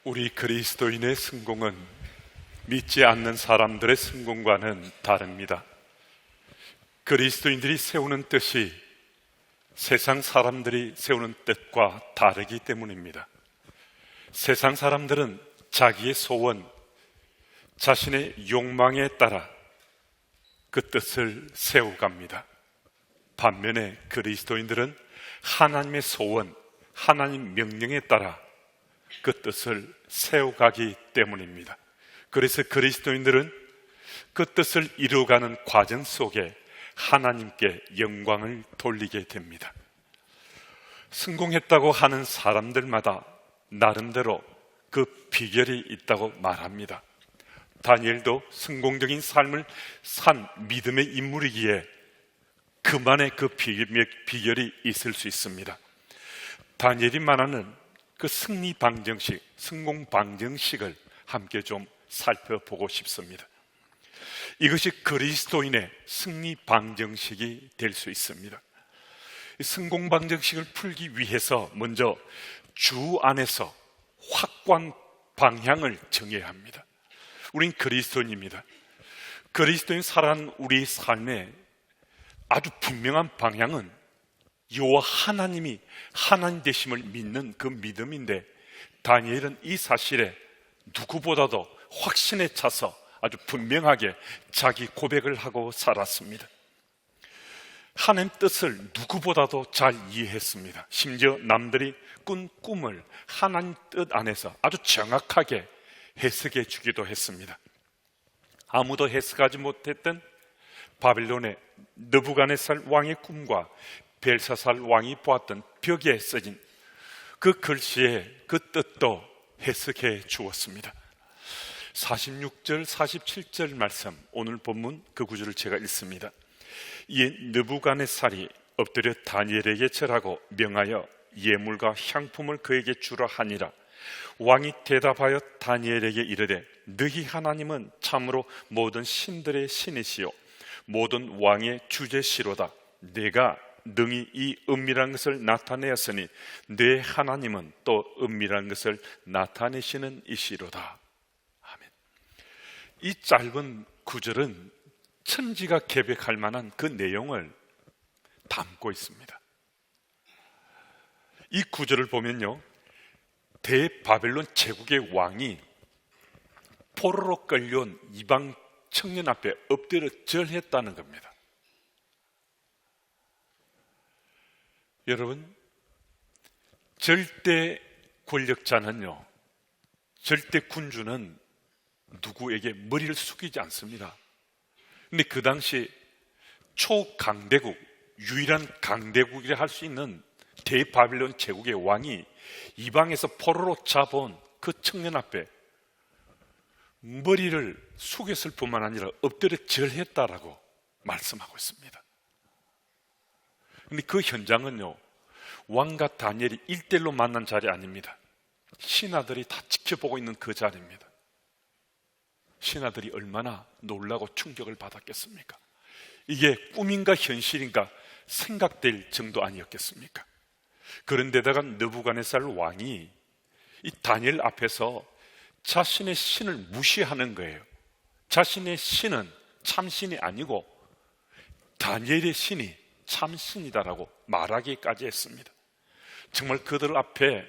우리 그리스도인의 성공은 믿지 않는 사람들의 성공과는 다릅니다. 그리스도인들이 세우는 뜻이 세상 사람들이 세우는 뜻과 다르기 때문입니다. 세상 사람들은 자기의 소원, 자신의 욕망에 따라 그 뜻을 세워갑니다. 반면에 그리스도인들은 하나님의 소원, 하나님 명령에 따라 그 뜻을 세워가기 때문입니다. 그래서 그리스도인들은 그 뜻을 이루어가는 과정 속에 하나님께 영광을 돌리게 됩니다. 성공했다고 하는 사람들마다 나름대로 그 비결이 있다고 말합니다. 다니엘도 성공적인 삶을 산 믿음의 인물이기에 그만의 그 비결이 있을 수 있습니다. 다니엘이 말하는 그 승리 방정식, 성공 방정식을 함께 좀 살펴보고 싶습니다. 이것이 그리스도인의 승리 방정식이 될 수 있습니다. 성공 방정식을 풀기 위해서 먼저 주 안에서 확고한 방향을 정해야 합니다. 우린 그리스도인입니다. 그리스도인 살아가는 우리 삶의 아주 분명한 방향은 여호와 하나님이 하나님 되심을 믿는 그 믿음인데, 다니엘은 이 사실에 누구보다도 확신에 차서 아주 분명하게 자기 고백을 하고 살았습니다. 하나님 뜻을 누구보다도 잘 이해했습니다. 심지어 남들이 꾼 꿈을 하나님 뜻 안에서 아주 정확하게 해석해 주기도 했습니다. 아무도 해석하지 못했던 바빌론의 느부갓네살 왕의 꿈과 벨사살 왕이 보았던 벽에 써진 그 글씨의 그 뜻도 해석해 주었습니다. 46절, 47절 말씀, 오늘 본문 그 구절을 제가 읽습니다. 이에 느부갓네살이 엎드려 다니엘에게 절하고 명하여 예물과 향품을 그에게 주라 하니라. 왕이 대답하여 다니엘에게 이르되, 너희 하나님은 참으로 모든 신들의 신이시요 모든 왕의 주제시로다. 내가 능히 이 은밀한 것을 나타내었으니 내 하나님은 또 은밀한 것을 나타내시는 이시로다. 아멘. 이 짧은 구절은 천지가 개벽할 만한 그 내용을 담고 있습니다. 이 구절을 보면요, 대바벨론 제국의 왕이 포로로 끌려온 이방 청년 앞에 엎드려 절했다는 겁니다. 여러분, 절대 권력자는요, 절대 군주는 누구에게 머리를 숙이지 않습니다. 근데 그 당시 초강대국, 유일한 강대국이라 할 수 있는 대바빌론 제국의 왕이 이방에서 포로로 잡아온 그 청년 앞에 머리를 숙였을 뿐만 아니라 엎드려 절했다라고 말씀하고 있습니다. 근데 그 현장은요, 왕과 다니엘이 1대1로 만난 자리 아닙니다. 신하들이 다 지켜보고 있는 그 자리입니다. 신하들이 얼마나 놀라고 충격을 받았겠습니까? 이게 꿈인가 현실인가 생각될 정도 아니었겠습니까? 그런데다가 느부갓네살 왕이 이 다니엘 앞에서 자신의 신을 무시하는 거예요. 자신의 신은 참신이 아니고 다니엘의 신이 참신이다라고 말하기까지 했습니다. 정말 그들 앞에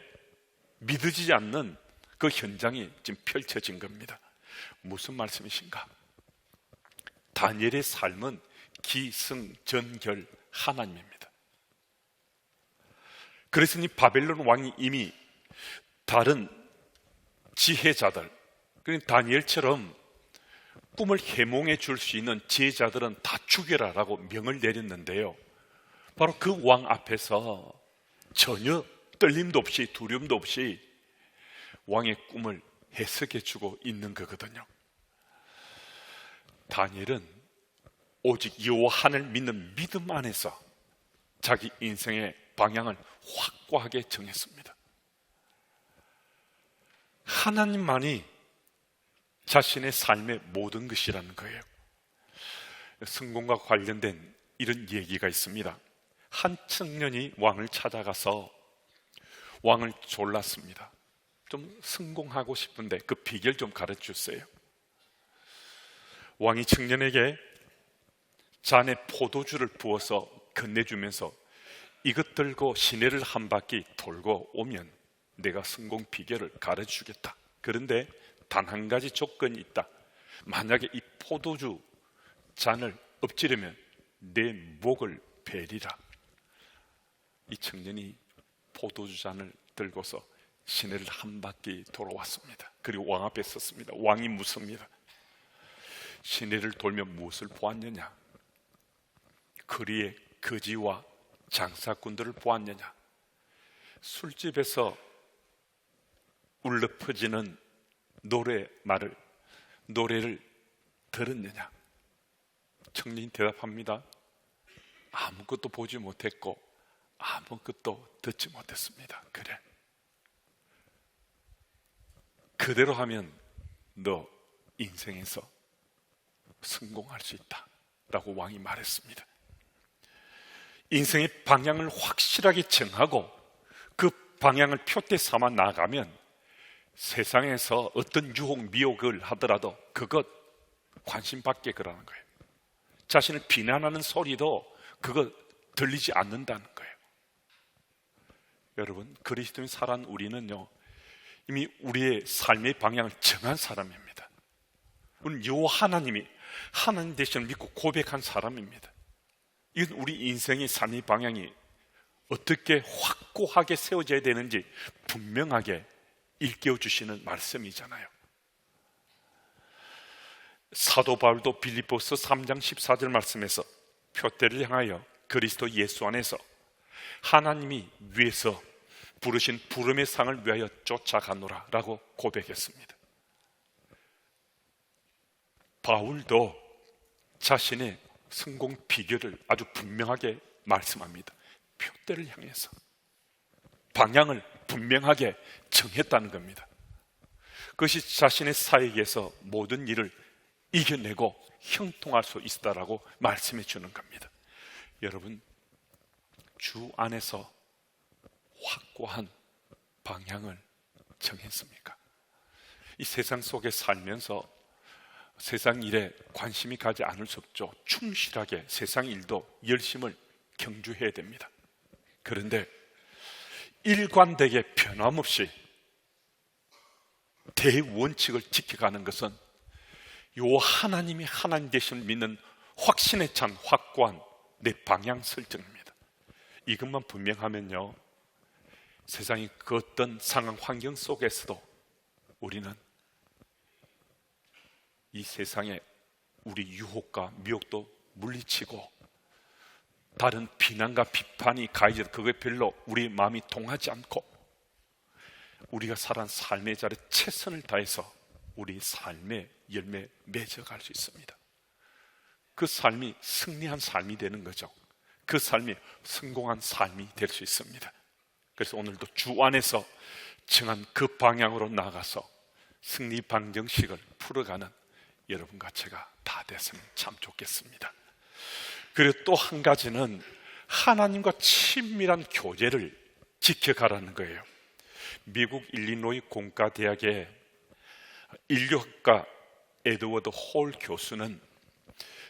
믿어지지 않는 그 현장이 지금 펼쳐진 겁니다. 무슨 말씀이신가? 다니엘의 삶은 기승전결 하나님입니다. 그래서 이 바벨론 왕이 이미 다른 지혜자들, 그러니까 다니엘처럼 꿈을 해몽해 줄 수 있는 지혜자들은 다 죽여라라고 명을 내렸는데요, 바로 그 왕 앞에서 전혀 떨림도 없이 두려움도 없이 왕의 꿈을 해석해 주고 있는 거거든요. 다니엘은 오직 여호와 하나님을 믿는 믿음 안에서 자기 인생의 방향을 확고하게 정했습니다. 하나님만이 자신의 삶의 모든 것이라는 거예요. 성공과 관련된 이런 얘기가 있습니다. 한 청년이 왕을 찾아가서 왕을 졸랐습니다. 좀 성공하고 싶은데 그 비결 좀 가르쳐 주세요. 왕이 청년에게 잔에 포도주를 부어서 건네주면서 이것 들고 시내를 한 바퀴 돌고 오면 내가 성공 비결을 가르쳐 주겠다. 그런데 단 한 가지 조건이 있다. 만약에 이 포도주 잔을 엎지르면 내 목을 베리라. 이 청년이 포도주 잔을 들고서 시내를 한 바퀴 돌아왔습니다. 그리고 왕 앞에 섰습니다. 왕이 묻습니다. 시내를 돌면 무엇을 보았느냐? 거리에 거지와 장사꾼들을 보았느냐? 술집에서 울려 퍼지는 노래를 들었느냐? 청년이 대답합니다. 아무것도 보지 못했고 아무것도 듣지 못했습니다. 그래, 그대로 하면 너 인생에서 성공할 수 있다 라고 왕이 말했습니다. 인생의 방향을 확실하게 정하고 그 방향을 표대 삼아 나가면 세상에서 어떤 유혹 미혹을 하더라도 그것 관심 받게 그러는 거예요. 자신을 비난하는 소리도 그거 들리지 않는다는 거예요. 여러분, 그리스도인 살아온 우리는요, 이미 우리의 삶의 방향을 정한 사람입니다. 우리는 여호와 하나님이 하나님 되심을 믿고 고백한 사람입니다. 이건 우리 인생의 삶의 방향이 어떻게 확고하게 세워져야 되는지 분명하게 일깨워 주시는 말씀이잖아요. 사도 바울도 빌립보서 3장 14절 말씀에서 표대를 향하여 그리스도 예수 안에서 하나님이 위에서 부르신 부름의 상을 위하여 쫓아가노라 라고 고백했습니다. 바울도 자신의 성공 비결을 아주 분명하게 말씀합니다. 표대를 향해서 방향을 분명하게 정했다는 겁니다. 그것이 자신의 사역에서 모든 일을 이겨내고 형통할 수 있다라고 말씀해 주는 겁니다. 여러분, 주 안에서 확고한 방향을 정했습니까? 이 세상 속에 살면서 세상 일에 관심이 가지 않을 수 없죠. 충실하게 세상 일도 열심을 경주해야 됩니다. 그런데 일관되게 변함없이 대원칙을 지켜가는 것은 요 하나님이 하나님 되심을 믿는 확신에 찬 확고한 내 방향 설정입니다. 이것만 분명하면요, 세상의 그 어떤 상황 환경 속에서도 우리는 이 세상에 우리 유혹과 미혹도 물리치고 다른 비난과 비판이 가해져도 그게 별로 우리 마음이 동하지 않고 우리가 살아온 삶의 자리에 최선을 다해서 우리 삶의 열매 맺어갈 수 있습니다. 그 삶이 승리한 삶이 되는 거죠. 그 삶이 성공한 삶이 될 수 있습니다. 그래서 오늘도 주 안에서 정한 그 방향으로 나가서 승리 방정식을 풀어가는 여러분과 제가 다 됐으면 참 좋겠습니다. 그리고 또 한 가지는 하나님과 친밀한 교제를 지켜가라는 거예요. 미국 일리노이 공과대학의 인류학과 에드워드 홀 교수는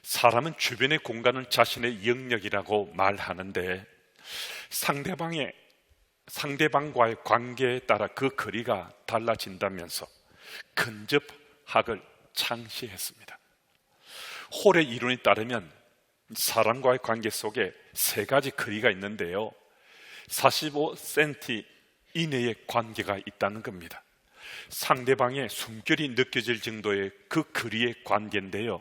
사람은 주변의 공간을 자신의 영역이라고 말하는데 상대방과의 관계에 따라 그 거리가 달라진다면서 근접학을 창시했습니다. 홀의 이론에 따르면 사람과의 관계 속에 세 가지 거리가 있는데요, 45cm 이내의 관계가 있다는 겁니다. 상대방의 숨결이 느껴질 정도의 그 거리의 관계인데요,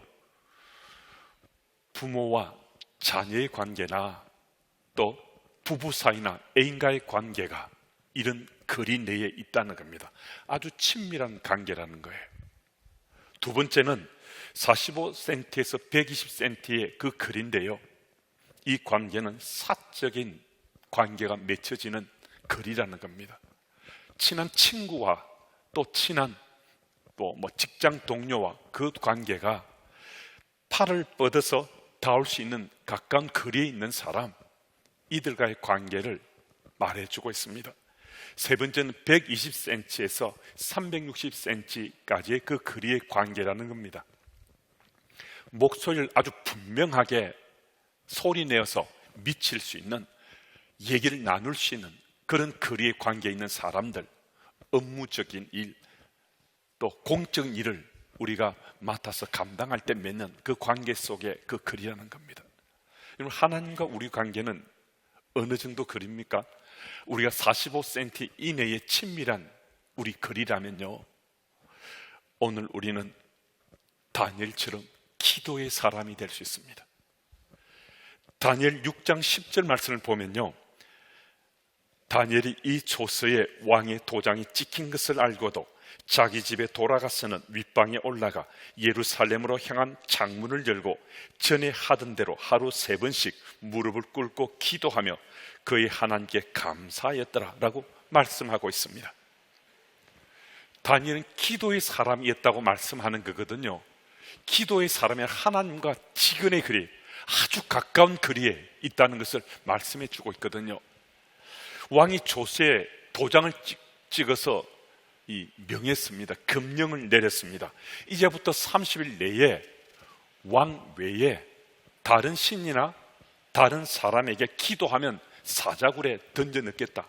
부모와 자녀의 관계나 또 부부 사이나 애인과의 관계가 이런 거리 내에 있다는 겁니다. 아주 친밀한 관계라는 거예요. 두 번째는 45cm에서 120cm의 그 거리인데요, 이 관계는 사적인 관계가 맺혀지는 거리라는 겁니다. 친한 친구와 또 친한 직장 동료와 그 관계가 팔을 뻗어서 닿을 수 있는 가까운 거리에 있는 사람, 이들과의 관계를 말해주고 있습니다. 세 번째는 120cm에서 360cm까지의 그 거리의 관계라는 겁니다. 목소리를 아주 분명하게 소리 내어서 미칠 수 있는, 얘기를 나눌 수 있는 그런 거리의 관계에 있는 사람들, 업무적인 일, 또 공적 일을 우리가 맡아서 감당할 때 맺는 그 관계 속의 그 거리라는 겁니다. 여러분, 하나님과 우리 관계는 어느 정도 거리입니까? 우리가 45cm 이내의 친밀한 우리 거리라면요, 오늘 우리는 다니엘처럼 기도의 사람이 될 수 있습니다. 다니엘 6장 10절 말씀을 보면요, 다니엘이 이 조서에 왕의 도장이 찍힌 것을 알고도 자기 집에 돌아가서는 윗방에 올라가 예루살렘으로 향한 창문을 열고 전에 하던 대로 하루 3번씩 무릎을 꿇고 기도하며 그의 하나님께 감사하였더라 라고 말씀하고 있습니다. 다니엘은 기도의 사람이었다고 말씀하는 거거든요. 기도의 사람이 하나님과 지근의 거리, 아주 가까운 거리에 있다는 것을 말씀해 주고 있거든요. 왕이 조서에 도장을 찍어서 명했습니다. 금령을 내렸습니다. 이제부터 30일 내에 왕 외에 다른 신이나 다른 사람에게 기도하면 사자굴에 던져 넣겠다,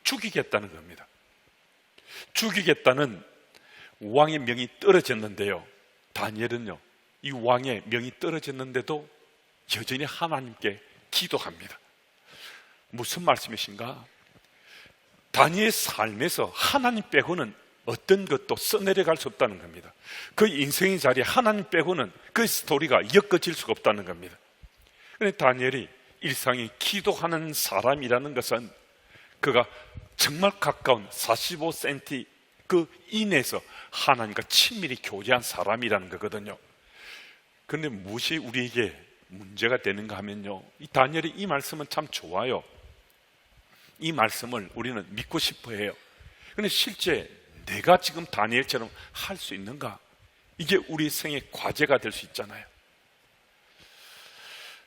죽이겠다는 겁니다. 죽이겠다는 왕의 명이 떨어졌는데요, 다니엘은요, 이 왕의 명이 떨어졌는데도 여전히 하나님께 기도합니다. 무슨 말씀이신가? 다니엘의 삶에서 하나님 빼고는 어떤 것도 써내려갈 수 없다는 겁니다. 그 인생의 자리에 하나님 빼고는 그 스토리가 엮어질 수가 없다는 겁니다. 그런데 다니엘이 일상에 기도하는 사람이라는 것은 그가 정말 가까운 45cm 그 이내에서 하나님과 친밀히 교제한 사람이라는 거거든요. 그런데 무엇이 우리에게 문제가 되는가 하면요, 이 다니엘의 이 말씀은 참 좋아요. 이 말씀을 우리는 믿고 싶어 해요. 그런데 실제 내가 지금 다니엘처럼 할 수 있는가? 이게 우리 생의 과제가 될 수 있잖아요.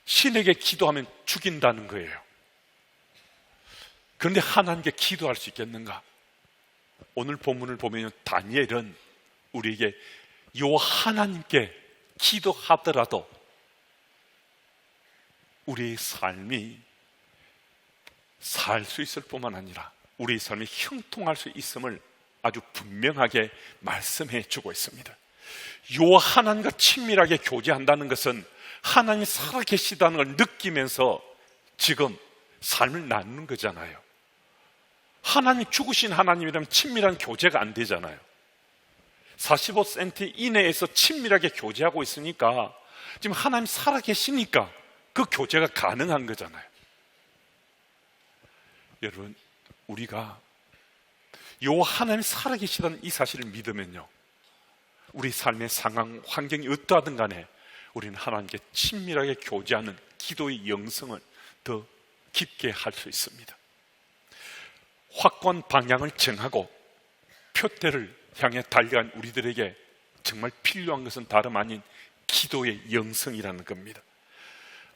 신에게 기도하면 죽인다는 거예요. 그런데 하나님께 기도할 수 있겠는가? 오늘 본문을 보면 다니엘은 우리에게 요 하나님께 기도하더라도 우리의 삶이 살 수 있을 뿐만 아니라 우리의 삶이 형통할 수 있음을 아주 분명하게 말씀해 주고 있습니다. 요 하나님과 친밀하게 교제한다는 것은 하나님이 살아계시다는 걸 느끼면서 지금 삶을 나누는 거잖아요. 하나님이 죽으신 하나님이라면 친밀한 교제가 안 되잖아요. 45cm 이내에서 친밀하게 교제하고 있으니까 지금 하나님이 살아계시니까 그 교제가 가능한 거잖아요. 여러분, 우리가 요 하나님이 살아계시다는 이 사실을 믿으면요, 우리 삶의 상황, 환경이 어떠하든 간에 우리는 하나님께 친밀하게 교제하는 기도의 영성을 더 깊게 할 수 있습니다. 확고한 방향을 정하고 표대를 향해 달려간 우리들에게 정말 필요한 것은 다름 아닌 기도의 영성이라는 겁니다.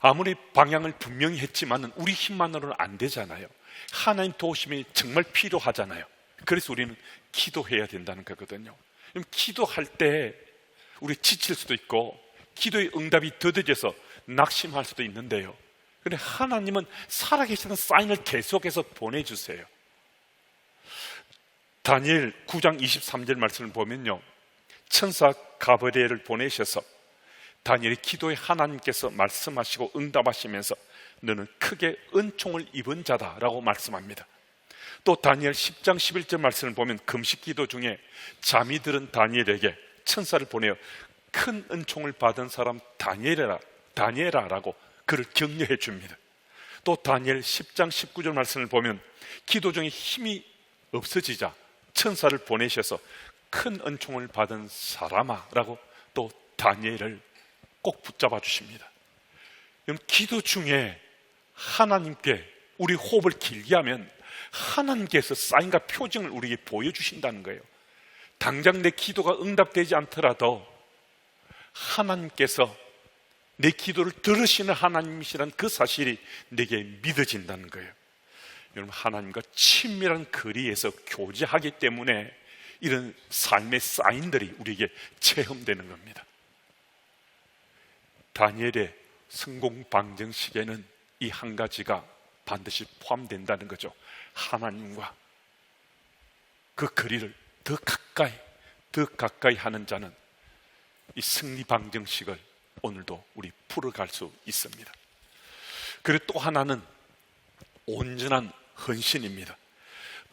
아무리 방향을 분명히 했지만 우리 힘만으로는 안 되잖아요. 하나님 도우심이 정말 필요하잖아요. 그래서 우리는 기도해야 된다는 거거든요. 기도할 때 우리 지칠 수도 있고 기도의 응답이 더뎌져서 낙심할 수도 있는데요, 그런데 하나님은 살아계시는 사인을 계속해서 보내주세요. 다니엘 9장 23절 말씀을 보면요, 천사 가브리엘을 보내셔서 다니엘의 기도에 하나님께서 말씀하시고 응답하시면서 너는 크게 은총을 입은 자다라고 말씀합니다. 또 다니엘 10장 11절 말씀을 보면 금식 기도 중에 잠이 들은 다니엘에게 천사를 보내어 큰 은총을 받은 사람 다니엘아라고 그를 격려해 줍니다. 또 다니엘 10장 19절 말씀을 보면 기도 중에 힘이 없어지자 천사를 보내셔서 큰 은총을 받은 사람아라고 또 다니엘을 꼭 붙잡아 주십니다. 기도 중에 하나님께 우리 호흡을 길게 하면 하나님께서 사인과 표징을 우리에게 보여주신다는 거예요. 당장 내 기도가 응답되지 않더라도 하나님께서 내 기도를 들으시는 하나님이시라는 그 사실이 내게 믿어진다는 거예요. 여러분, 하나님과 친밀한 거리에서 교제하기 때문에 이런 삶의 사인들이 우리에게 체험되는 겁니다. 다니엘의 성공 방정식에는 이 한 가지가 반드시 포함된다는 거죠. 하나님과 그 거리를 더 가까이 하는 자는 이 승리 방정식을 오늘도 우리 풀어갈 수 있습니다. 그리고 또 하나는 온전한 헌신입니다.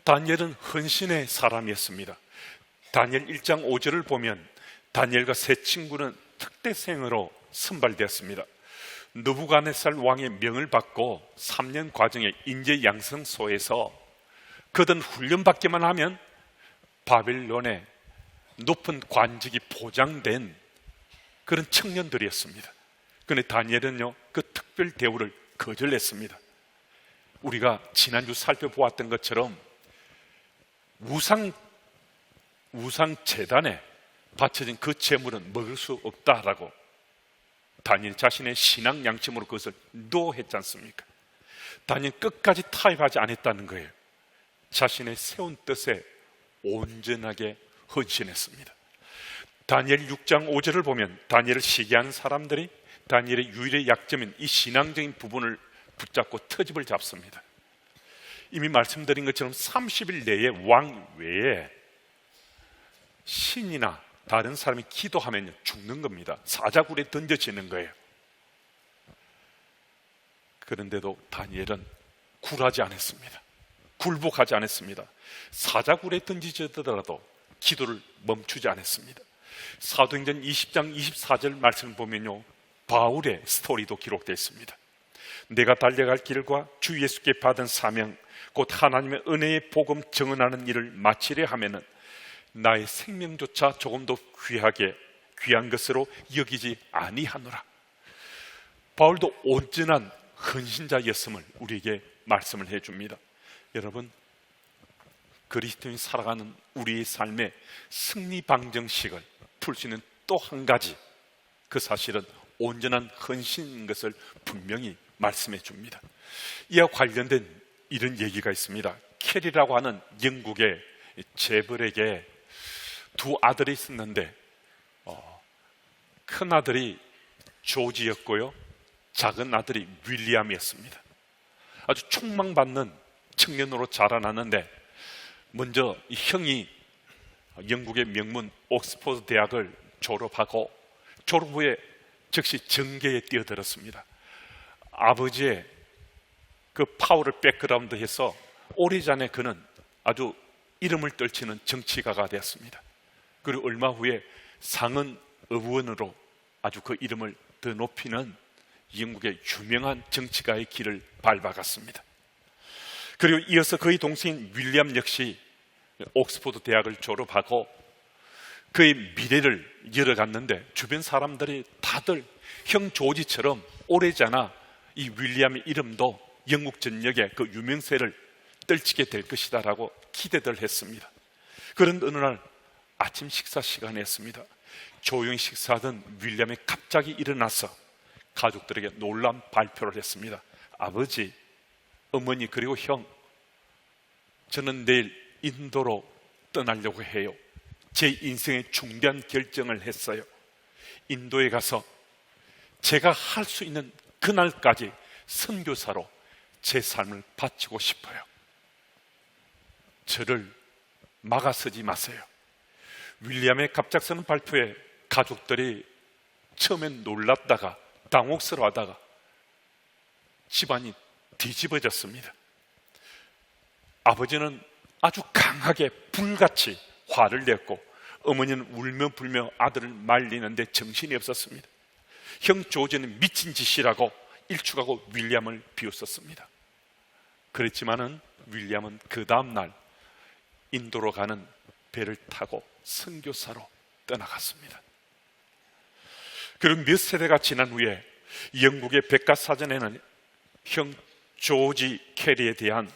다니엘은 헌신의 사람이었습니다. 다니엘 1장 5절을 보면 다니엘과 세 친구는 특대생으로 선발되었습니다. 느부갓네살 왕의 명을 받고 3년 과정의 인재 양성소에서 거듭 훈련받기만 하면 바벨론의 높은 관직이 보장된 그런 청년들이었습니다. 그런데 다니엘은요, 그 특별 대우를 거절했습니다. 우리가 지난주 살펴보았던 것처럼 우상 제단에 바쳐진 그 제물은 먹을 수 없다라고 다니엘 자신의 신앙 양심으로 그것을 노했지 않습니까? 다니엘 끝까지 타협하지 않았다는 거예요. 자신의 세운 뜻에 온전하게 헌신했습니다. 다니엘 6장 5절을 보면 다니엘을 시기하는 사람들이 다니엘의 유일의 약점인 이 신앙적인 부분을 붙잡고 트집을 잡습니다. 이미 말씀드린 것처럼 30일 내에 왕 외에 신이나 다른 사람이 기도하면 죽는 겁니다. 사자굴에 던져지는 거예요. 그런데도 다니엘은 굴하지 않았습니다. 굴복하지 않았습니다. 사자굴에 던지더라도 기도를 멈추지 않았습니다. 사도행전 20장 24절 말씀을 보면요, 바울의 스토리도 기록되어 있습니다. 내가 달려갈 길과 주 예수께 받은 사명 곧 하나님의 은혜의 복음 증언하는 일을 마치려 하면은 나의 생명조차 조금도 귀한 것으로 여기지 아니하노라. 바울도 온전한 헌신자였음을 우리에게 말씀을 해줍니다. 여러분, 그리스도인이 살아가는 우리의 삶의 승리 방정식을 풀 수 있는 또 한 가지, 그 사실은 온전한 헌신인 것을 분명히 말씀해 줍니다. 이와 관련된 이런 얘기가 있습니다. 캐리라고 하는 영국의 재벌에게 두 아들이 있었는데 큰 아들이 조지였고요, 작은 아들이 윌리엄이었습니다. 아주 촉망받는 청년으로 자라났는데 먼저 이 형이 영국의 명문 옥스퍼드 대학을 졸업하고 졸업 후에 즉시 정계에 뛰어들었습니다. 아버지의 그 파워를 백그라운드해서 오래전에 그는 아주 이름을 떨치는 정치가가 되었습니다. 그리고 얼마 후에 상원 의원으로 아주 그 이름을 더 높이는 영국의 유명한 정치가의 길을 밟아갔습니다. 그리고 이어서 그의 동생인 윌리엄 역시 옥스퍼드 대학을 졸업하고 그의 미래를 열어갔는데 주변 사람들이 다들 형 조지처럼 오래전에 이 윌리엄의 이름도 영국 전역에 그 유명세를 떨치게 될 것이다라고 기대들 했습니다. 그런 어느 날 아침 식사 시간이었습니다. 조용히 식사하던 윌리엄이 갑자기 일어나서 가족들에게 놀라운 발표를 했습니다. 아버지, 어머니, 그리고 형, 저는 내일 인도로 떠나려고 해요. 제 인생의 중대한 결정을 했어요. 인도에 가서 제가 할 수 있는 그날까지 선교사로 제 삶을 바치고 싶어요. 저를 막아서지 마세요. 윌리엄의 갑작스러운 발표에 가족들이 처음엔 놀랐다가 당혹스러워하다가 집안이 뒤집어졌습니다. 아버지는 아주 강하게 불같이 화를 냈고 어머니는 울며 불며 아들을 말리는데 정신이 없었습니다. 형 조지는 미친 짓이라고 일축하고 윌리엄을 비웃었습니다. 그랬지만은 윌리엄은 그 다음날 인도로 가는 배를 타고 선교사로 떠나갔습니다. 그리고 몇 세대가 지난 후에 영국의 백과사전에는 형 조지 캐리에 대한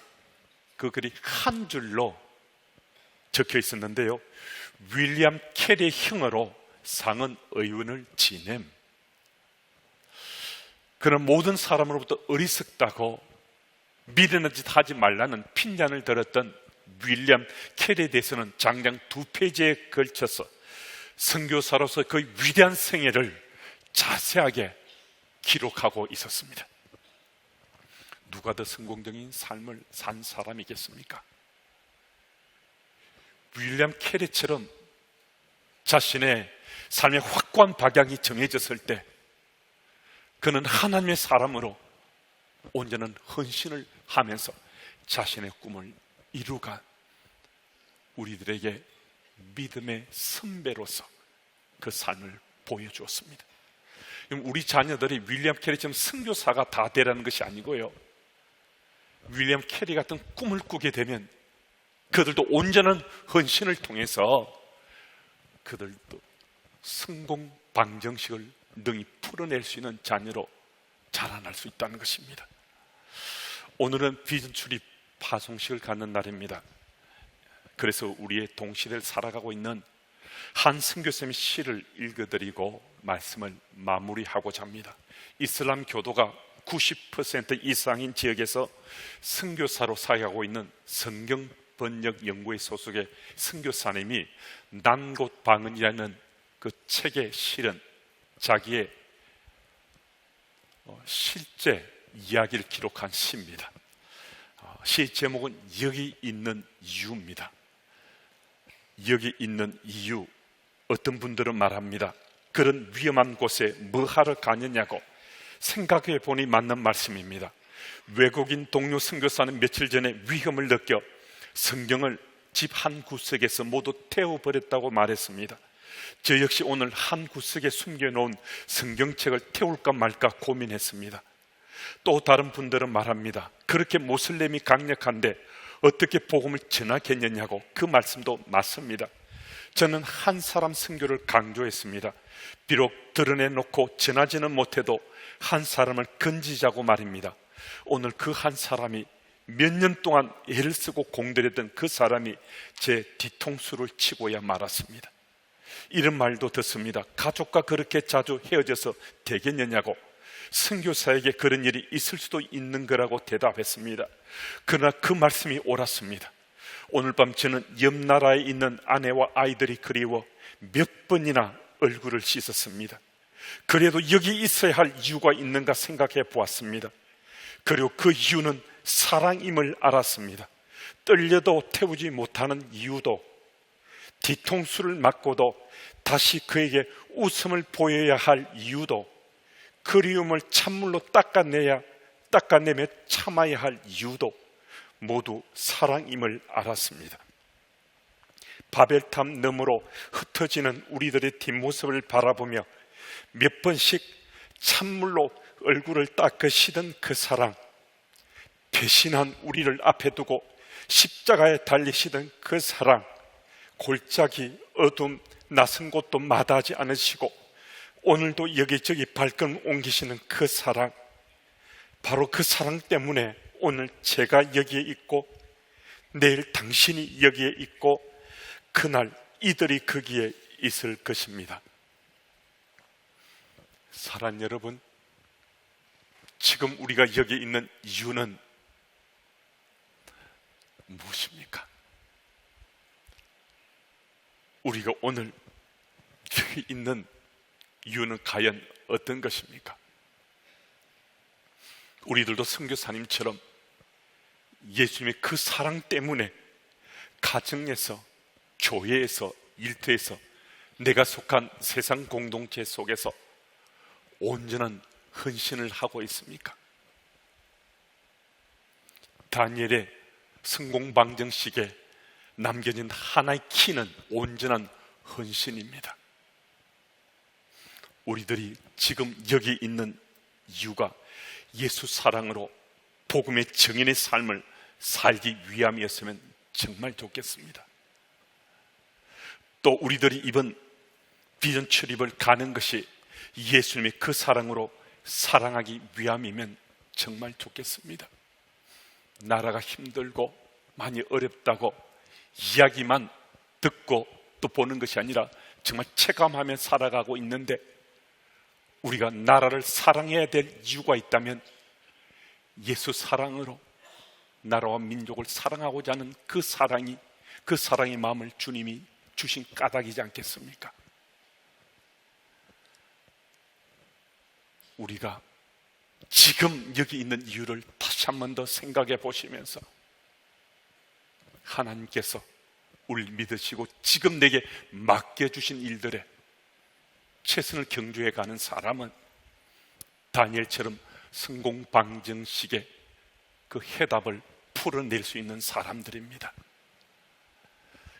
그 글이 한 줄로 적혀 있었는데요, 윌리엄 캐리의 형으로 상원 의원을 지냄. 그런 모든 사람으로부터 어리석다고 미련한 짓 하지 말라는 핀잔을 들었던 윌리엄 캐리에 대해서는 장장 2페이지에 걸쳐서 선교사로서 그 위대한 생애를 자세하게 기록하고 있었습니다. 누가 더 성공적인 삶을 산 사람이겠습니까? 윌리엄 캐리처럼 자신의 삶의 확고한 방향이 정해졌을 때 그는 하나님의 사람으로 온전한 헌신을 하면서 자신의 꿈을 이루간 우리들에게 믿음의 선배로서 그 삶을 보여주었습니다. 우리 자녀들이 윌리엄 캐리처럼 선교사가 다 되라는 것이 아니고요, 윌리엄 캐리 같은 꿈을 꾸게 되면 그들도 온전한 헌신을 통해서 그들도 성공 방정식을 능히 풀어낼 수 있는 자녀로 자라날 수 있다는 것입니다. 오늘은 비전 출입 파송식을 갖는 날입니다. 그래서 우리의 동시대를 살아가고 있는 한 선교쌤의 시를 읽어드리고 말씀을 마무리하고자 합니다. 이슬람 교도가 90% 이상인 지역에서 선교사로 사역하고 있는 성경 번역 연구회 소속의 선교사님이 난곳방언이라는 그 책에 실은 자기의 실제 이야기를 기록한 시입니다. 시 제목은 여기 있는 이유입니다. 여기 있는 이유. 어떤 분들은 말합니다. 그런 위험한 곳에 뭐하러 가느냐고. 생각해 보니 맞는 말씀입니다. 외국인 동료 선교사는 며칠 전에 위험을 느껴 성경을 집 한 구석에서 모두 태워버렸다고 말했습니다. 저 역시 오늘 한 구석에 숨겨놓은 성경책을 태울까 말까 고민했습니다. 또 다른 분들은 말합니다. 그렇게 모슬렘이 강력한데 어떻게 복음을 전하겠느냐고. 그 말씀도 맞습니다. 저는 한 사람 선교를 강조했습니다. 비록 드러내놓고 전하지는 못해도 한 사람을 건지자고 말입니다. 오늘 그 한 사람이 몇 년 동안 애를 쓰고 공들였던 그 사람이 제 뒤통수를 치고야 말았습니다. 이런 말도 듣습니다. 가족과 그렇게 자주 헤어져서 되겠느냐고. 선교사에게 그런 일이 있을 수도 있는 거라고 대답했습니다. 그러나 그 말씀이 옳았습니다. 오늘 밤 저는 옆 나라에 있는 아내와 아이들이 그리워 몇 번이나 얼굴을 씻었습니다. 그래도 여기 있어야 할 이유가 있는가 생각해 보았습니다. 그리고 그 이유는 사랑임을 알았습니다. 떨려도 태우지 못하는 이유도, 뒤통수를 맞고도 다시 그에게 웃음을 보여야 할 이유도, 그리움을 찬물로 닦아내며 참아야 할 이유도 모두 사랑임을 알았습니다. 바벨탑 너머로 흩어지는 우리들의 뒷모습을 바라보며 몇 번씩 찬물로 얼굴을 닦으시던 그 사랑, 배신한 우리를 앞에 두고 십자가에 달리시던 그 사랑, 골짜기, 어둠, 낯선 곳도 마다하지 않으시고 오늘도 여기저기 발걸음 옮기시는 그 사랑, 바로 그 사랑 때문에 오늘 제가 여기에 있고 내일 당신이 여기에 있고 그날 이들이 거기에 있을 것입니다. 사랑 여러분, 지금 우리가 여기 있는 이유는 무엇입니까? 우리가 오늘 여기 있는 이유는 과연 어떤 것입니까? 우리들도 선교사님처럼 예수님의 그 사랑 때문에 가정에서, 교회에서, 일터에서, 내가 속한 세상 공동체 속에서 온전한 헌신을 하고 있습니까? 다니엘의 성공방정식에 남겨진 하나의 키는 온전한 헌신입니다. 우리들이 지금 여기 있는 이유가 예수 사랑으로 복음의 증인의 삶을 살기 위함이었으면 정말 좋겠습니다. 또 우리들이 이번 비전 출입을 가는 것이 예수님의 그 사랑으로 사랑하기 위함이면 정말 좋겠습니다. 나라가 힘들고 많이 어렵다고 이야기만 듣고 또 보는 것이 아니라 정말 체감하며 살아가고 있는데, 우리가 나라를 사랑해야 될 이유가 있다면 예수 사랑으로 나라와 민족을 사랑하고자 하는 그 사랑의 마음을 주님이 주신 까닭이지 않겠습니까? 우리가 지금 여기 있는 이유를 다시 한 번 더 생각해 보시면서 하나님께서 우리를 믿으시고 지금 내게 맡겨주신 일들에 최선을 경주해 가는 사람은 다니엘처럼 성공방정식의 그 해답을 풀어낼 수 있는 사람들입니다.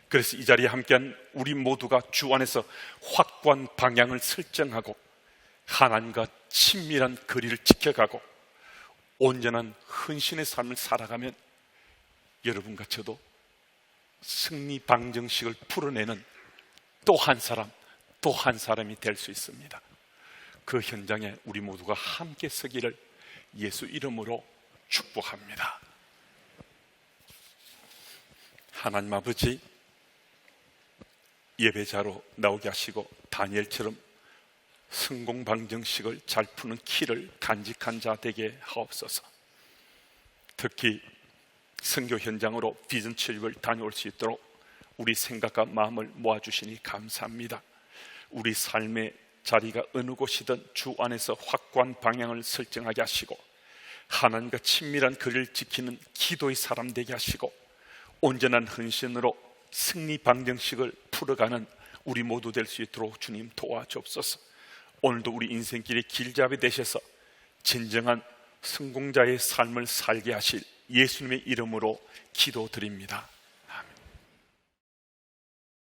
그래서 이 자리에 함께한 우리 모두가 주 안에서 확고한 방향을 설정하고 하나님과 친밀한 거리를 지켜가고 온전한 헌신의 삶을 살아가면 여러분과 저도 승리 방정식을 풀어내는 또 한 사람이 될 수 있습니다. 그 현장에 우리 모두가 함께 서기를 예수 이름으로 축복합니다. 하나님 아버지, 예배자로 나오게 하시고 다니엘처럼 성공 방정식을 잘 푸는 키를 간직한 자 되게 하옵소서. 특히 선교 현장으로 비전 트립을 다녀올 수 있도록 우리 생각과 마음을 모아주시니 감사합니다. 우리 삶의 자리가 어느 곳이든 주 안에서 확고한 방향을 설정하게 하시고 하나님과 친밀한 거리를 지키는 기도의 사람 되게 하시고 온전한 헌신으로 승리 방정식을 풀어가는 우리 모두 될 수 있도록 주님 도와주옵소서. 오늘도 우리 인생길의 길잡이 되셔서 진정한 성공자의 삶을 살게 하실 예수님의 이름으로 기도드립니다.